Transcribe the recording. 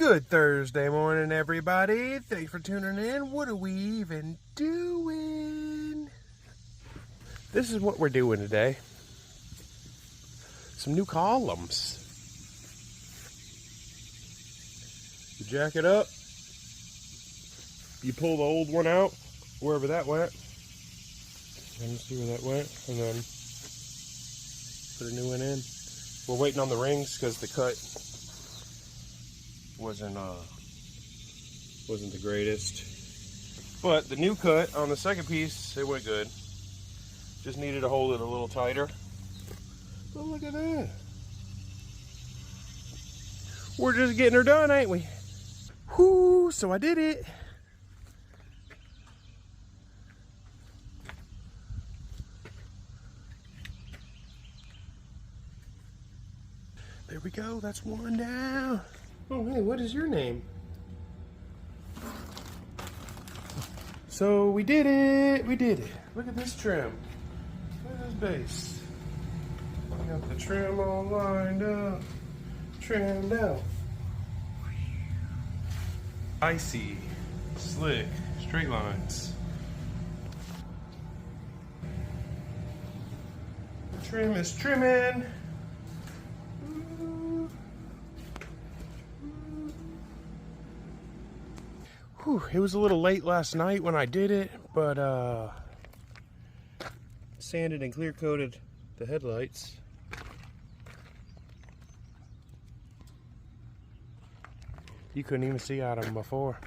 Good Thursday morning, everybody. Thanks for tuning in. What are we even doing? This is what we're doing today. Some new columns. You jack it up. You pull the old one out, wherever that went. And see where that went. And then put a new one in. We're waiting on the rings because the cut wasn't the greatest, but the new cut on the second piece, it went good. Just needed to hold it a little tighter. But look at that, we're just getting her done, ain't we? Whoo, so I did it. There we go, that's one down. Oh, hey, what is your name? So we did it. We did it. Look at this trim. Look at this base. We got the trim all lined up. Trimmed out. Icy, slick, straight lines. The trim is trimming. Whew, it was a little late last night when I did it, but sanded and clear coated the headlights. You couldn't even see out of them before.